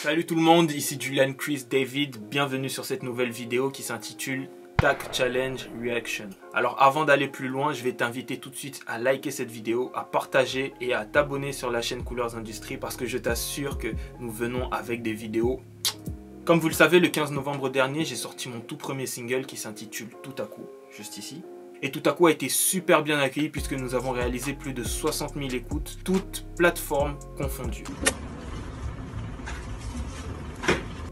Salut tout le monde, ici Julian Chris David, bienvenue sur cette nouvelle vidéo qui s'intitule Tag Challenge Reaction. Alors avant d'aller plus loin, je vais t'inviter tout de suite à liker cette vidéo, à partager et à t'abonner sur la chaîne Coolers Industries parce que je t'assure que nous venons avec des vidéos. Comme vous le savez, le 15 novembre dernier, j'ai sorti mon tout premier single qui s'intitule Tout à coup, juste ici. Et Tout à coup a été super bien accueilli puisque nous avons réalisé plus de 60 000 écoutes, toutes plateformes confondues.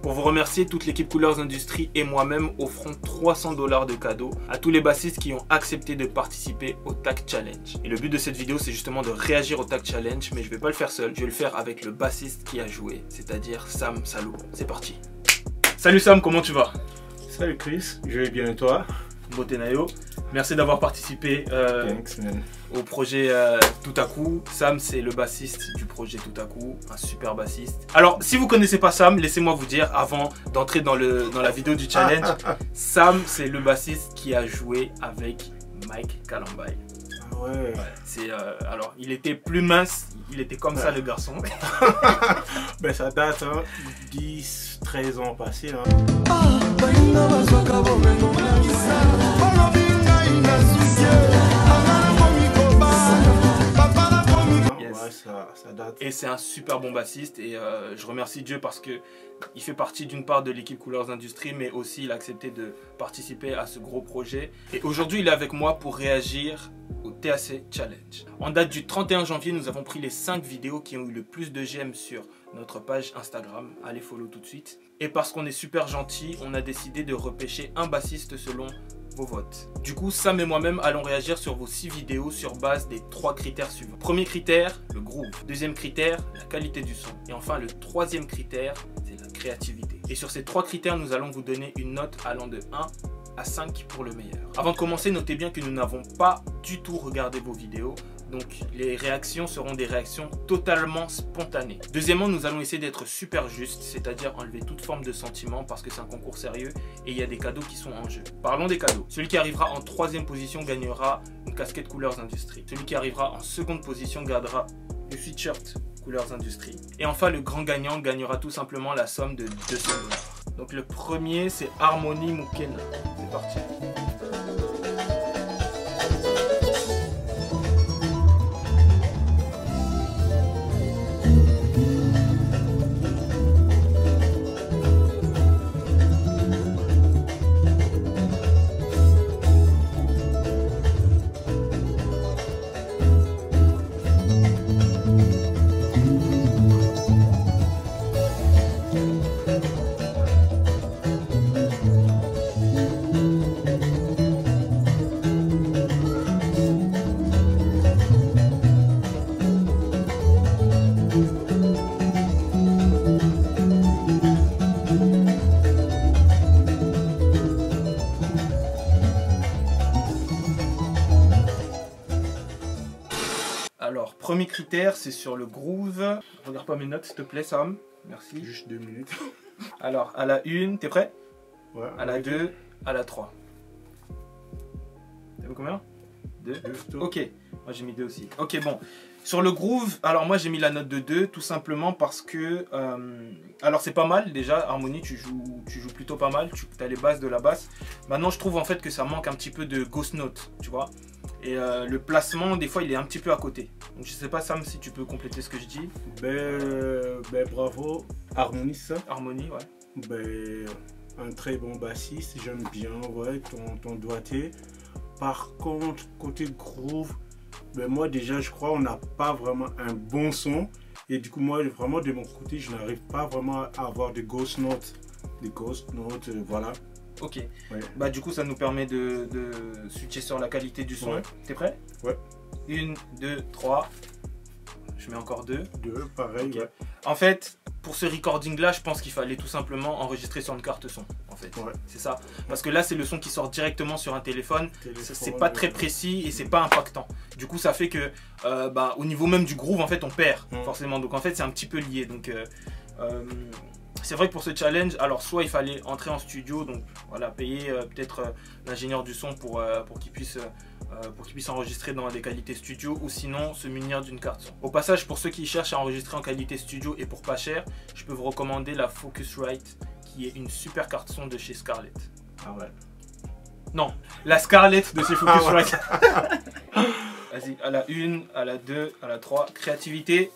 Pour vous remercier, toute l'équipe Coolers Industries et moi-même offrons 300 $ de cadeaux à tous les bassistes qui ont accepté de participer au Tag Challenge. Et le but de cette vidéo, c'est justement de réagir au Tag Challenge, mais je ne vais pas le faire seul, je vais le faire avec le bassiste qui a joué, c'est-à-dire Sam Salou. C'est parti. Salut Sam, comment tu vas? Salut Chris, je vais bien et toi? Beauté Nayo, merci d'avoir participé au projet Tout à coup. Sam, c'est le bassiste du projet Tout à coup, un super bassiste. Alors, si vous ne connaissez pas Sam, laissez-moi vous dire, avant d'entrer dans la vidéo du challenge, Sam, c'est le bassiste qui a joué avec Mike Kalambay. Ouais. Alors, il était plus mince, il était comme ça le garçon. Ben ça date, hein, 10-13 ans passés. Hein. Yes. Ça date. Et c'est un super bon bassiste et je remercie Dieu parce que il fait partie d'une part de l'équipe Coolers Industries, mais aussi il a accepté de participer à ce gros projet. Et aujourd'hui, il est avec moi pour réagir au TAC Challenge. En date du 31 janvier, nous avons pris les 5 vidéos qui ont eu le plus de j'aime sur notre page Instagram. Allez follow tout de suite. Et parce qu'on est super gentil, on a décidé de repêcher un bassiste selon vos votes. Du coup, Sam et moi-même allons réagir sur vos 6 vidéos sur base des 3 critères suivants. Premier critère, le groove. Deuxième critère, la qualité du son. Et enfin, le troisième critère, c'est la créativité. Et sur ces 3 critères, nous allons vous donner une note allant de 1 à 5 pour le meilleur. Avant de commencer, notez bien que nous n'avons pas du tout regardé vos vidéos. Donc les réactions seront des réactions totalement spontanées. Deuxièmement, nous allons essayer d'être super justes, c'est-à-dire enlever toute forme de sentiment parce que c'est un concours sérieux et il y a des cadeaux qui sont en jeu. Parlons des cadeaux. Celui qui arrivera en 3e position gagnera une casquette Coolers Industries. Celui qui arrivera en 2e position gardera le sweatshirt Coolers Industries. Et enfin, le grand gagnant gagnera tout simplement la somme de 200 $. Donc le premier, c'est Harmony Mukena. C'est parti. Alors, premier critère, c'est sur le groove. Regarde pas mes notes, s'il te plaît, Sam. Merci. Juste 2 minutes. Alors, à la 1, t'es prêt? Ouais. À la 2, à la 3. T'as vu combien? 2. Ok, moi j'ai mis 2 aussi. Ok, bon. Sur le groove, alors moi j'ai mis la note de 2 tout simplement parce que... alors c'est pas mal déjà, Harmony, tu joues plutôt pas mal, tu as les bases de la basse. Maintenant je trouve en fait que ça manque un petit peu de ghost note, tu vois. Et le placement, des fois il est un petit peu à côté. Donc je sais pas Sam si tu peux compléter ce que je dis. Ben bravo, Harmony ça. Harmony, ouais. Ben un très bon bassiste, j'aime bien ouais, ton doigté. Par contre, côté groove, ben moi déjà je crois on n'a pas vraiment un bon son. Et du coup moi vraiment de mon côté je n'arrive pas vraiment à avoir de ghost notes. Des ghost notes, voilà. Ok, ouais. Bah du coup ça nous permet de switcher sur la qualité du son. Ouais. T'es prêt? Ouais. 1, 2, 3. Je mets encore 2. 2, pareil. Okay. Ouais. En fait, pour ce recording là, je pense qu'il fallait tout simplement enregistrer sur une carte son. En fait, ouais. C'est ça. Parce que là, c'est le son qui sort directement sur un téléphone. C'est pas très précis et c'est pas impactant. Du coup, ça fait que au niveau même du groove, en fait, on perd forcément. Donc en fait, c'est un petit peu lié. Donc c'est vrai que pour ce challenge, alors soit il fallait entrer en studio, donc voilà, payer peut-être l'ingénieur du son pour qu'il puisse pour qu'il puisse enregistrer dans des qualités studio ou sinon se munir d'une carte son. Au passage, pour ceux qui cherchent à enregistrer en qualité studio et pour pas cher, je peux vous recommander la Focusrite qui est une super carte son de chez Scarlett. Ah ouais. Non, la Scarlett de chez Focusrite. Vas-y, à la 1, à la 2, à la 3. Créativité,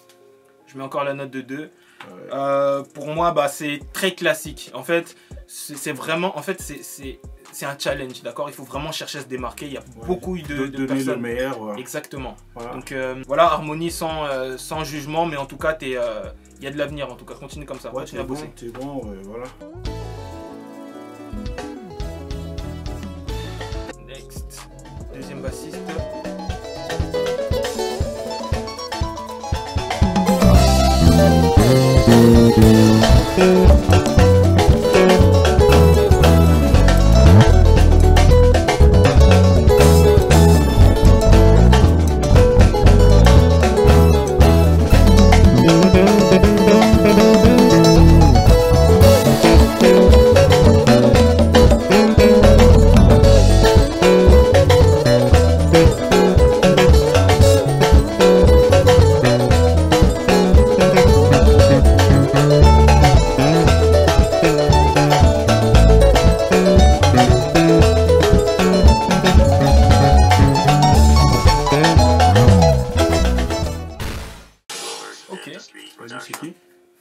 je mets encore la note de 2. Ouais. Pour moi, bah, c'est très classique. En fait, c'est vraiment... En fait, c'est un challenge, d'accord? Il faut vraiment chercher à se démarquer. Il y a beaucoup de personnes. Le meilleur, ouais. Exactement. Voilà. Donc voilà, harmonie sans jugement, mais en tout cas, il y a de l'avenir. En tout cas, continue comme ça. Ouais, continue à bosser. T'es bon, ouais, voilà. Next. Deuxième bassiste.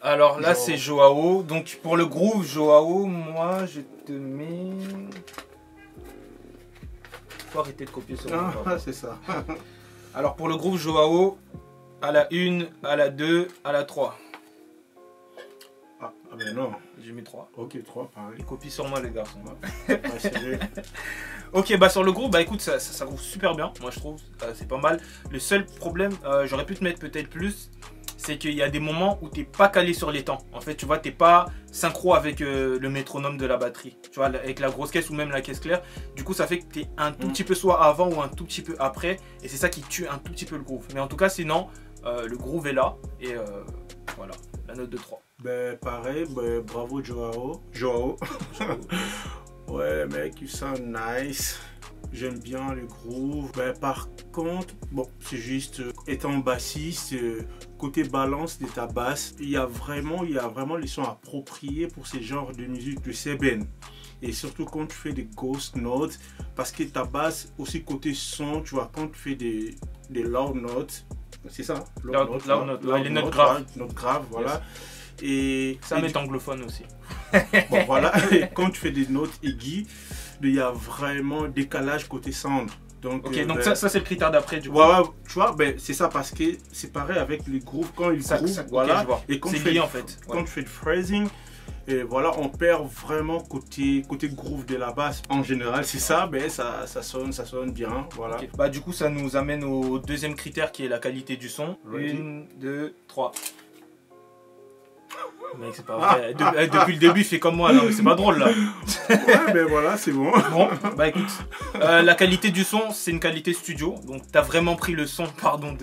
Alors là c'est Joao, donc pour le groove Joao, moi je te mets... Faut arrêter de copier sur moi. Ah c'est ça. Alors pour le groove Joao, à la 1, à la 2, à la 3. Ah ben non. J'ai mis 3. Ok, 3 pareil. Il copie sur moi les garçons. Ouais, ok, bah sur le groove, bah écoute, ça groove super bien, moi je trouve, c'est pas mal. Le seul problème, j'aurais pu te mettre peut-être plus, c'est qu'il y a des moments où t'es pas calé sur les temps. En fait, tu vois, t'es pas synchro avec le métronome de la batterie. Tu vois, avec la grosse caisse ou même la caisse claire. Du coup, ça fait que t'es un tout petit peu soit avant ou un tout petit peu après. Et c'est ça qui tue un tout petit peu le groove. Mais en tout cas, sinon, le groove est là. Et voilà, la note de 3. Ben pareil, ben, bravo Joao. Joao. Ouais mec, you sound nice. J'aime bien le groove. Ben, par contre, bon, c'est juste étant bassiste, côté balance de ta basse, il y a vraiment les sons appropriés pour ce genre de musique de Seben. Et surtout quand tu fais des ghost notes, parce que ta basse aussi côté son, tu vois, quand tu fais des loud notes, c'est ça, loud notes, les notes graves. Notes graves, voilà. Yes. Et ça m'est anglophone aussi. Bon voilà, et quand tu fais des notes aiguës, il y a vraiment décalage côté sound. Donc, ok, donc ça c'est le critère d'après du coup. Ouais, tu vois, ben, c'est ça parce que c'est pareil avec les grooves, quand ils groovent, voilà. Okay, et quand tu fais en fait. Quand tu fais le phrasing, et voilà, on perd vraiment côté groove de la basse. En général, c'est ça, ben ça sonne bien, voilà. Okay. Bah du coup, ça nous amène au deuxième critère qui est la qualité du son. 1, 2, 3. Mec, c'est pas vrai. Depuis le début, il fait comme moi, non, mais c'est pas drôle là. Ouais, ben voilà, c'est bon. Bon, bah écoute, la qualité du son, c'est une qualité studio. Donc, t'as vraiment pris le son, pardon,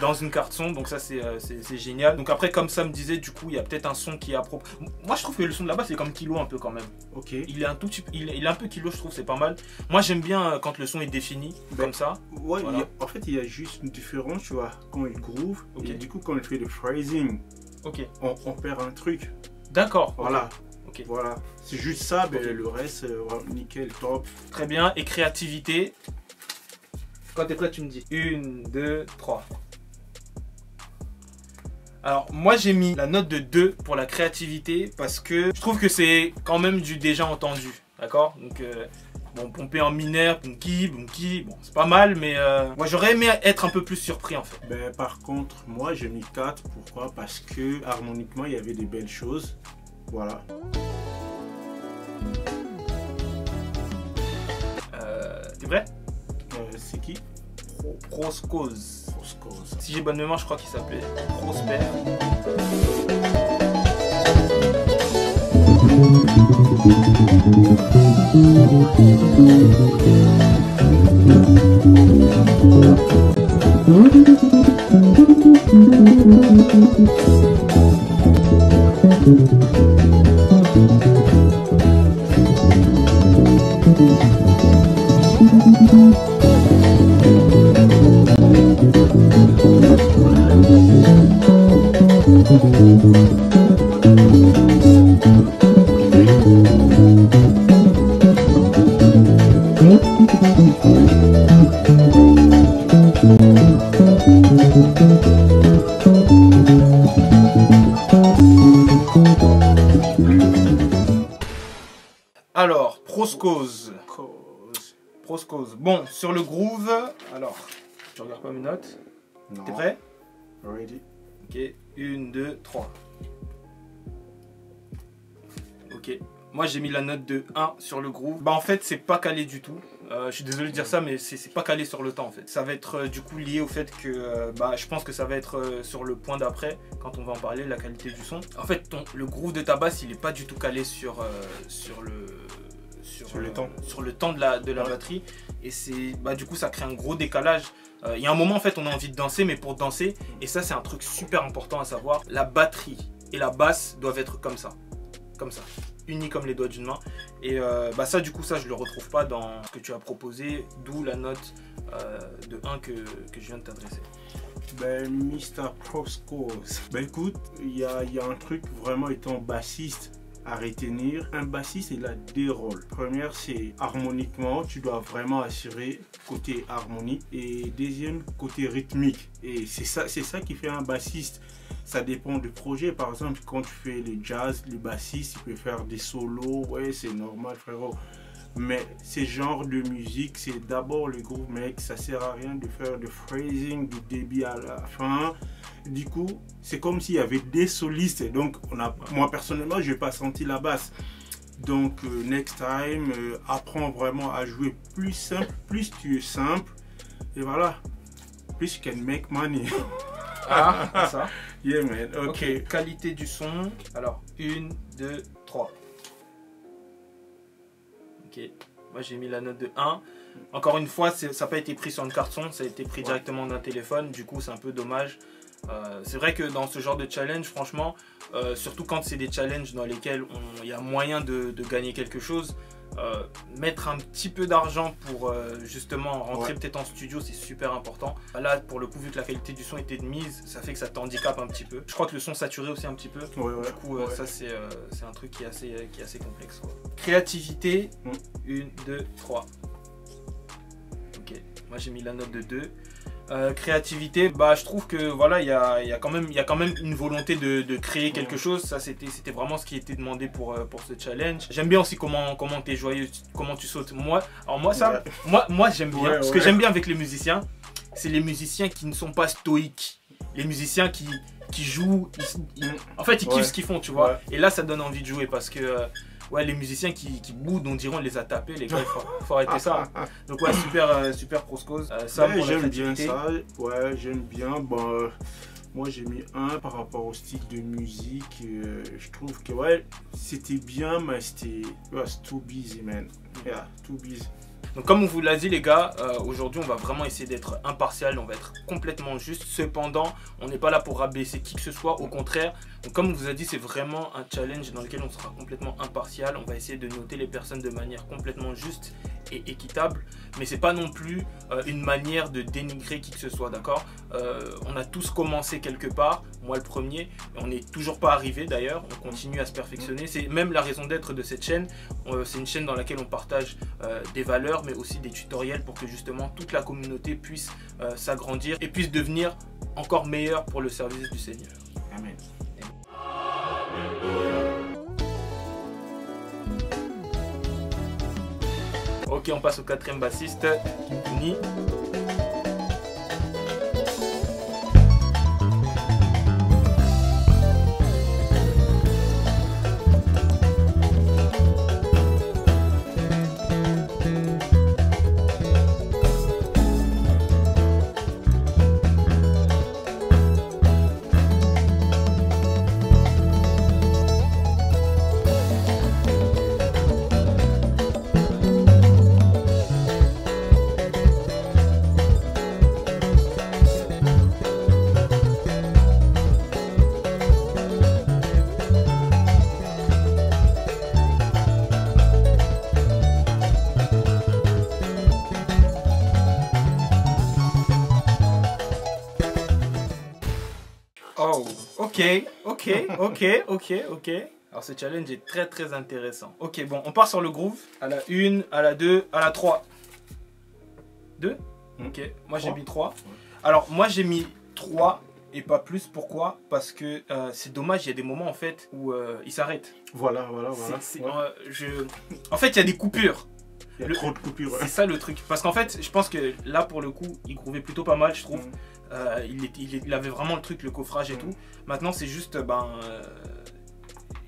dans une carte son. Donc, ça, c'est génial. Donc, après, comme ça me disait, du coup, il y a peut-être un son qui est à propos. Moi, je trouve que le son de la basse, c'est comme kilo un peu quand même. Ok. Il est un tout petit peu, il est un peu kilo, je trouve, c'est pas mal. Moi, j'aime bien quand le son est défini, comme ça. Ouais, voilà. En fait, il y a juste une différence, tu vois, quand il groove. Okay. Et du coup, quand il fait le phrasing. Ok. On perd un truc. D'accord. Voilà. Ok. Voilà. C'est juste ça, mais le reste, nickel, top. Très bien. Et créativité. Quand t'es prêt, tu me dis 1, 2, 3. Alors, moi j'ai mis la note de 2 pour la créativité parce que je trouve que c'est quand même du déjà entendu. D'accord? Donc, bon, pompé en mineur, bunky, bon, c'est pas mal, mais moi j'aurais aimé être un peu plus surpris en fait. Ben, par contre, moi j'ai mis 4. Pourquoi? Parce que harmoniquement, il y avait des belles choses. Voilà. T'es vrai? C'est qui? Proscose. Proscose. Si j'ai bonne mémoire, je crois qu'il s'appelait Prosper. Alors, Proscose. Bon, sur le groove, alors, je regarde pas mes notes. T'es prêt? Ready. Ok, 1, 2, 3. Ok, moi j'ai mis la note de 1 sur le groove. Bah en fait c'est pas calé du tout. Je suis désolé de dire ça, mais c'est pas calé sur le temps en fait. Ça va être du coup lié au fait que bah, je pense que ça va être sur le point d'après, quand on va en parler, la qualité du son. En fait le groove de ta basse il est pas du tout calé sur le temps de la batterie. Et c'est bah, du coup ça crée un gros décalage. Il y a un moment en fait on a envie de danser, mais pour danser, et ça c'est un truc super important à savoir, la batterie et la basse doivent être comme ça, unis comme les doigts d'une main. Et bah ça du coup ça je le retrouve pas dans ce que tu as proposé, d'où la note de 1 que je viens de t'adresser. Ben Mr. Proscose, ben écoute, il y a un truc vraiment étant bassiste à retenir. Un bassiste il a deux rôles. Première c'est harmoniquement, tu dois vraiment assurer côté harmonie, et deuxième côté rythmique, et c'est ça qui fait un bassiste. Ça dépend du projet. Par exemple quand tu fais le jazz, le bassiste il peut faire des solos, ouais c'est normal frérot, mais ces genres de musique c'est d'abord le groove mec. Ça sert à rien de faire de phrasing du début à la fin. Du coup c'est comme s'il y avait des solistes, donc moi personnellement je n'ai pas senti la basse. Donc next time apprends vraiment à jouer plus simple. Plus tu es simple, et voilà, plus you can make money. Ah, ça. Yeah man, ok. Qualité du son, alors 1, 2, 3. Ok, moi j'ai mis la note de 1. Encore une fois, ça n'a pas été pris sur une carte son, ça a été pris directement d'un téléphone, du coup c'est un peu dommage. C'est vrai que dans ce genre de challenge, franchement, surtout quand c'est des challenges dans lesquels il y a moyen de gagner quelque chose, mettre un petit peu d'argent pour justement rentrer peut-être en studio, c'est super important. Là pour le coup, vu que la qualité du son était de mise, ça fait que ça t'handicape un petit peu. Je crois que le son saturé aussi un petit peu, du coup ça c'est un truc qui est assez complexe quoi. Créativité, 1, 2, 3. Ok, moi j'ai mis la note de 2. Créativité, bah je trouve que voilà, il y a quand même une volonté de créer quelque chose. Ça c'était vraiment ce qui était demandé pour ce challenge. J'aime bien aussi comment t'es joyeux, comment tu sautes. Moi j'aime bien. Ce que j'aime bien avec les musiciens, c'est les musiciens qui ne sont pas stoïques. Les musiciens qui jouent, en fait ils kiffent ce qu'ils font, tu vois. Et là ça donne envie de jouer parce que ouais, les musiciens qui boudent, on dirait on les a tapés, les gars, il faut arrêter ça. Donc ouais, super Proscose. Ça, ouais, j'aime bien ça, ouais, j'aime bien. Bon, moi j'ai mis 1 par rapport au style de musique. Je trouve que ouais, c'était bien, mais c'était too busy, man. Yeah, too busy. Donc comme on vous l'a dit les gars, aujourd'hui on va vraiment essayer d'être impartial, on va être complètement juste. Cependant, on n'est pas là pour rabaisser qui que ce soit, au contraire. Donc comme on vous a dit, c'est vraiment un challenge dans lequel on sera complètement impartial. On va essayer de noter les personnes de manière complètement juste et équitable. Mais c'est pas non plus une manière de dénigrer qui que ce soit, d'accord. On a tous commencé quelque part, moi le premier, et on n'est toujours pas arrivé d'ailleurs, on continue à se perfectionner. C'est même la raison d'être de cette chaîne. C'est une chaîne dans laquelle on partage des valeurs, mais aussi des tutoriels pour que justement toute la communauté puisse s'agrandir et puisse devenir encore meilleure pour le service du Seigneur. Amen. Ok, on passe au 4e bassiste, Ni. Ok. Alors ce challenge est très intéressant. Ok, bon, on part sur le groove. À la 1, à la 2, à la 3. 2. Ok, moi j'ai mis 3. Alors moi j'ai mis 3 et pas plus. Pourquoi? Parce que c'est dommage, il y a des moments en fait où il s'arrête. Voilà. En fait, il y a des coupures. Il y a trop de coupures. C'est ça le truc. Parce qu'en fait, je pense que là pour le coup, il grouvait plutôt pas mal, je trouve. Il avait vraiment le truc, le coffrage et tout. Maintenant, c'est juste,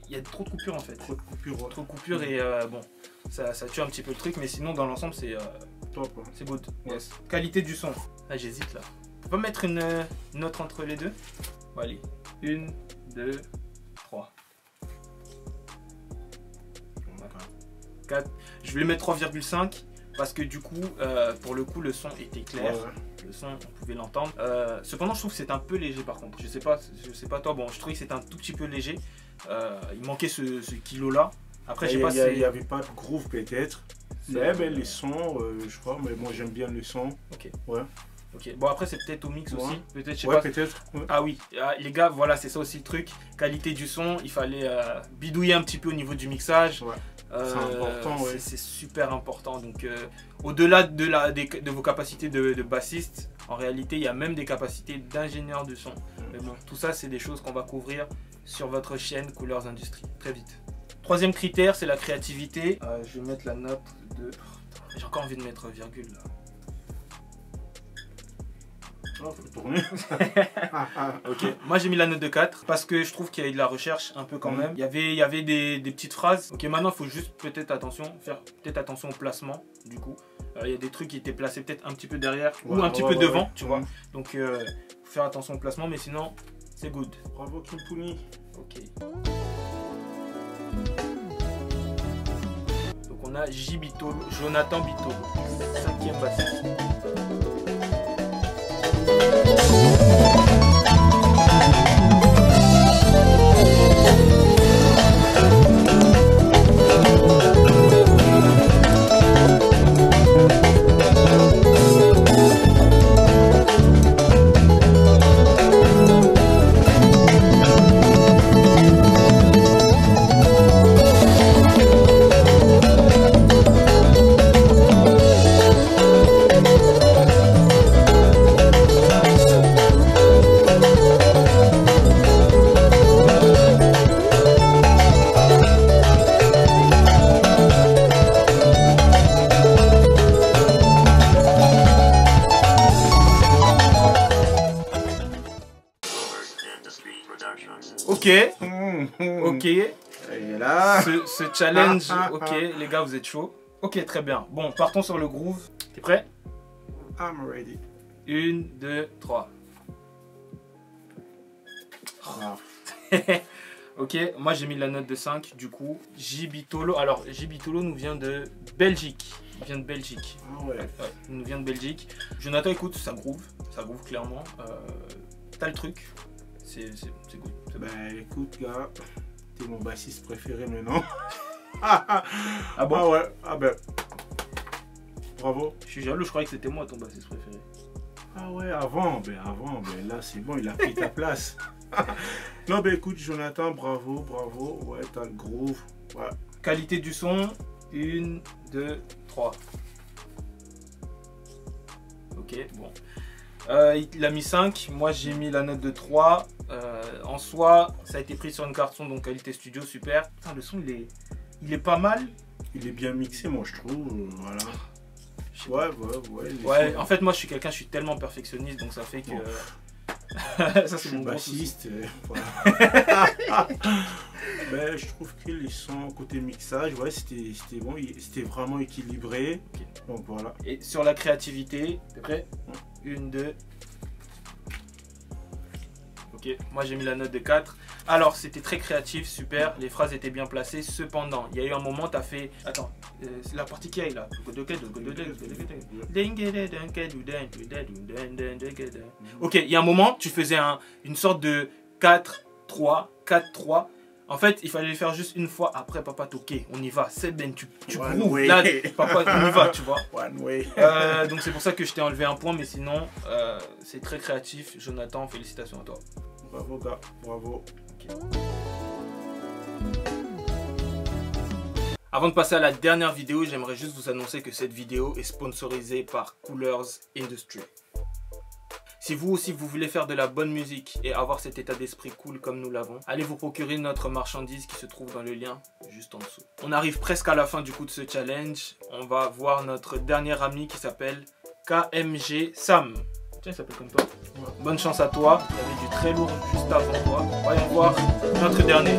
il y a trop de coupures en fait. Trop de coupures. Trop de coupures et bon, ça tue un petit peu le truc, mais sinon dans l'ensemble c'est top. C'est good. Ouais. Yes. Qualité du son. Ah, j'hésite là. On peut mettre une note entre les deux. Bon, allez. 1, 2, 3. 4. Je vais mettre 3,5 parce que du coup, pour le coup, le son était clair. Le son, on pouvait l'entendre. Cependant, je trouve que c'est un peu léger par contre. Je sais pas toi. Bon, je trouvais que c'était un tout petit peu léger. Il manquait ce kilo là. Après, je sais pas si il n'y avait pas de groove peut-être. Mais les sons, je crois. Mais moi, j'aime bien le son. Ok. Ouais. Ok. Bon, après, c'est peut-être au mix aussi. Peut-être, je sais pas. Peut-être. Ouais. Ah oui. Les gars, voilà, c'est ça aussi le truc. Qualité du son. Il fallait bidouiller un petit peu au niveau du mixage. Ouais. C'est important, ouais. C'est super important. Donc, au-delà de vos capacités de bassiste, en réalité, il y a même des capacités d'ingénieur du son. Mais bon, tout ça, c'est des choses qu'on va couvrir sur votre chaîne Coolers Industries. Très vite. Troisième critère, c'est la créativité. Je vais mettre la note de... J'ai encore envie de mettre virgule là. Faut tourner. Ok, moi j'ai mis la note de 4 parce que je trouve qu'il y a eu de la recherche un peu quand même. Il y avait des petites phrases. Ok, maintenant il faut juste peut-être faire attention au placement du coup. Il y a des trucs qui étaient placés peut-être un petit peu derrière ou un petit peu devant, tu vois. Donc faut faire attention au placement, mais sinon c'est good. Bravo Kimpuni. Ok. Donc on a Jonathan Bitolo, 5e bassiste. Ok. Et là. Ce challenge, ok, les gars, vous êtes chauds. Ok, très bien. Bon, partons sur le groove. T'es prêt? I'm ready. 1, 2, 3. Ok, moi j'ai mis la note de 5. Du coup, Jibitolo. Alors, Jibitolo nous vient de Belgique. Il vient de Belgique. Ah ouais. Il nous vient de Belgique. Jonathan, écoute, ça groove clairement. T'as le truc. C'est good. Bah écoute gars, t'es mon bassiste préféré maintenant. Ah bon? Ah ouais, ah ben. Bravo. Je suis jaloux, je croyais que c'était moi ton bassiste préféré. Ah ouais, avant, là c'est bon, il a pris ta place. Non ben écoute Jonathan, bravo, ouais t'as le groove. Ouais. Qualité du son, 1, 2, 3. Ok, bon. Il a mis 5, moi j'ai mis la note de 3. En soi, ça a été pris sur une carte son, donc qualité studio, super. Putain, le son il est pas mal. Il est bien mixé, moi je trouve. Voilà. Ouais, en fait, moi je suis tellement perfectionniste, donc ça fait que. Ça c'est mon bassiste. Voilà. Mais je trouve que les sons côté mixage, ouais, c'était bon, c'était vraiment équilibré. Okay. Donc voilà. Et sur la créativité, t'es prêt? 1, 2. Ok, moi j'ai mis la note de 4. Alors c'était très créatif, super, les phrases étaient bien placées. Cependant, il y a eu un moment, t'as fait. Attends, c'est la partie qui est là. Ok, il y a un moment, tu faisais une sorte de 4-3, 4-3. En fait, il fallait le faire juste une fois. Après, papa, ok, on y va. C'est ben, tu grooves. Là, papa, on y va, tu vois. One way. Donc c'est pour ça que je t'ai enlevé un point, mais sinon, c'est très créatif. Jonathan, félicitations à toi. Bravo gars, bravo. Okay. Avant de passer à la dernière vidéo, j'aimerais juste vous annoncer que cette vidéo est sponsorisée par Coolers Industry. Si vous aussi vous voulez faire de la bonne musique et avoir cet état d'esprit cool comme nous l'avons, allez vous procurer notre marchandise qui se trouve dans le lien juste en dessous. On arrive presque à la fin du coup de ce challenge. On va voir notre dernier ami qui s'appelle KMG Sam. Tiens, il s'appelle comme toi. Bonne chance à toi. Il y avait du très lourd juste avant toi. Voyons voir notre dernier.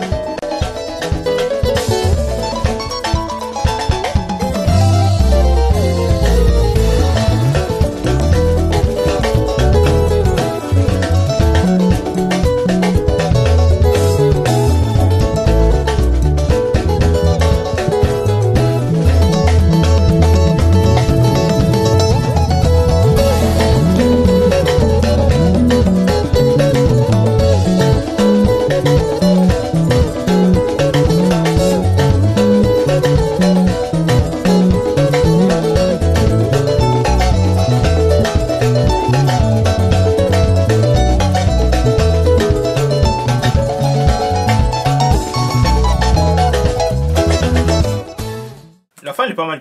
La fin elle est pas mal.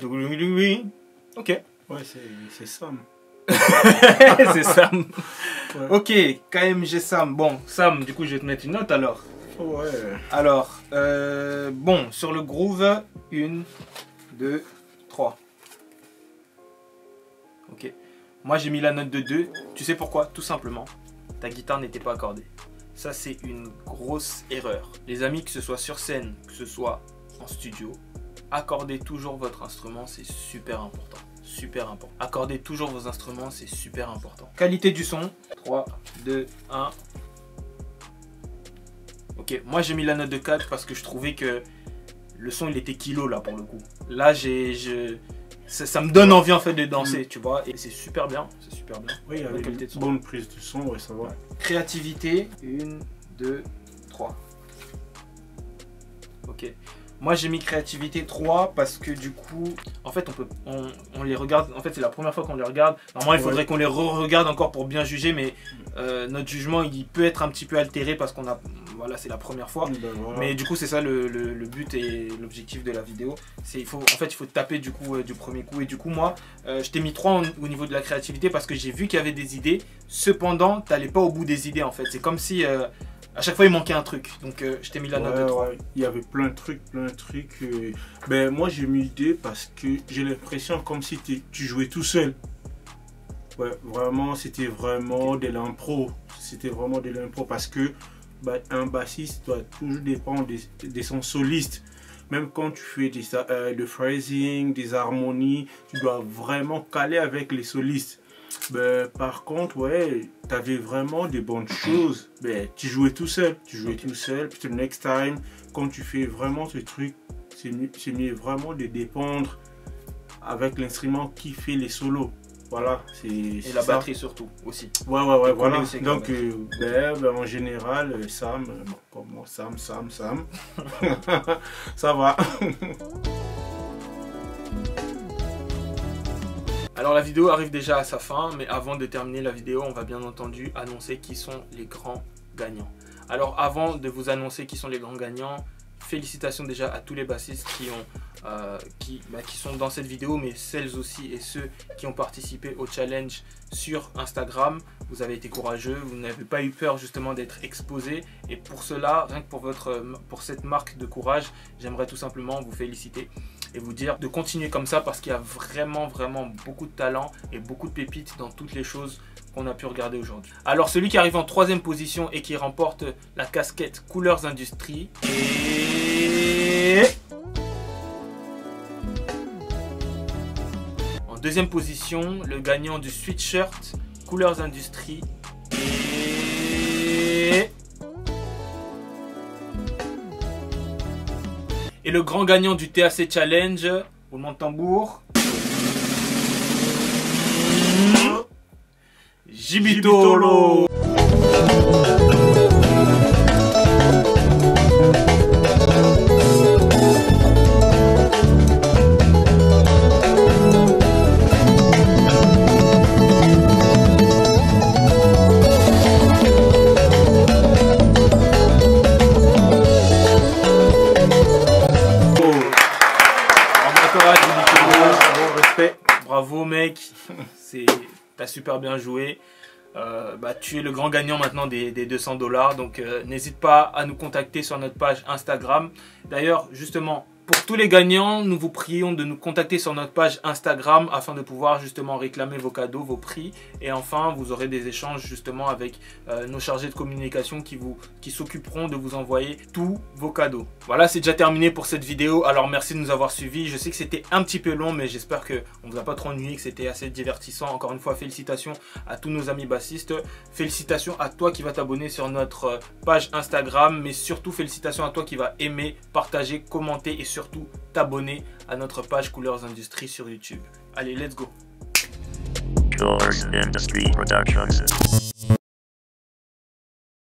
Ok. Ouais, c'est Sam. C'est Sam. Ouais. Ok, KMG Sam. Bon, Sam, du coup, je vais te mettre une note alors. Ouais. Alors, bon, sur le groove, 1, 2, 3. Ok. Moi, j'ai mis la note de 2. Tu sais pourquoi? Tout simplement, ta guitare n'était pas accordée. Ça, c'est une grosse erreur. Les amis, que ce soit sur scène, que ce soit en studio, accordez toujours votre instrument, c'est super important. Super important. Accordez toujours vos instruments, c'est super important. Qualité du son. 3, 2, 1. Ok, moi j'ai mis la note de 4 parce que je trouvais que le son il était kilo là pour le coup. Là ça me donne envie en fait de danser, tu vois. Et c'est super bien, c'est super bien. Oui, il y avait une bonne prise de son, ouais, ça va. Créativité, 1, 2, 3. Ok. Moi j'ai mis créativité 3 parce que du coup, en fait on les regarde, en fait c'est la première fois qu'on les regarde. Normalement il faudrait qu'on les re-regarde encore pour bien juger, mais notre jugement il peut être un petit peu altéré parce qu'on a, voilà, c'est la première fois. Ben voilà. Mais du coup c'est ça le but et l'objectif de la vidéo. C'est il faut taper du coup du premier coup. Et du coup moi je t'ai mis 3 au niveau de la créativité parce que j'ai vu qu'il y avait des idées. Cependant t'allais pas au bout des idées en fait. C'est comme si à chaque fois il manquait un truc, donc je t'ai mis la note de 3. Ouais. Il y avait plein de trucs. Ben, moi j'ai mis 2 parce que j'ai l'impression comme si tu jouais tout seul. Ouais, vraiment, c'était vraiment de l'impro. C'était vraiment de l'impro parce que bah, un bassiste doit toujours dépendre de son soliste. Même quand tu fais des phrasing, des harmonies, tu dois vraiment caler avec les solistes. Ben, par contre, ouais, tu avais vraiment des bonnes choses. Ben, tu jouais tout seul. Tout seul. Puis the next time, quand tu fais vraiment ce truc, c'est mieux vraiment de dépendre avec l'instrument qui fait les solos. Voilà, et la batterie surtout aussi. Ouais, voilà. Donc, en général, Sam, comme moi, Sam. Ça va. Alors la vidéo arrive déjà à sa fin, mais avant de terminer la vidéo, on va bien entendu annoncer qui sont les grands gagnants. Alors avant de vous annoncer qui sont les grands gagnants, félicitations déjà à tous les bassistes qui sont dans cette vidéo, mais celles aussi et ceux qui ont participé au challenge sur Instagram. Vous avez été courageux, vous n'avez pas eu peur justement d'être exposé, et pour cela, rien que pour cette marque de courage, j'aimerais tout simplement vous féliciter et vous dire de continuer comme ça parce qu'il y a vraiment beaucoup de talent et beaucoup de pépites dans toutes les choses qu'on a pu regarder aujourd'hui. Alors celui qui arrive en 3e position et qui remporte la casquette Coolers Industry est... En 2e position, le gagnant du sweatshirt Coolers Industry et le grand gagnant du TAC Challenge, roulement de tambour, Jibitolo. bravo mec, t'as super bien joué. Tu es le grand gagnant maintenant des 200 $. Donc n'hésite pas à nous contacter sur notre page Instagram. D'ailleurs, justement, pour tous les gagnants, nous vous prions de nous contacter sur notre page Instagram afin de pouvoir justement réclamer vos cadeaux, vos prix. Et enfin, vous aurez des échanges justement avec nos chargés de communication qui s'occuperont de vous envoyer tous vos cadeaux. Voilà, c'est déjà terminé pour cette vidéo. Alors merci de nous avoir suivis. Je sais que c'était un petit peu long, mais j'espère qu'on ne vous a pas trop ennuyé, que c'était assez divertissant. Encore une fois, félicitations à tous nos amis bassistes. Félicitations à toi qui vas t'abonner sur notre page Instagram. Mais surtout, félicitations à toi qui vas aimer, partager, commenter et surtout t'abonner à notre page Coolers Industries sur YouTube. Allez, let's go. Coolers Industries Productions.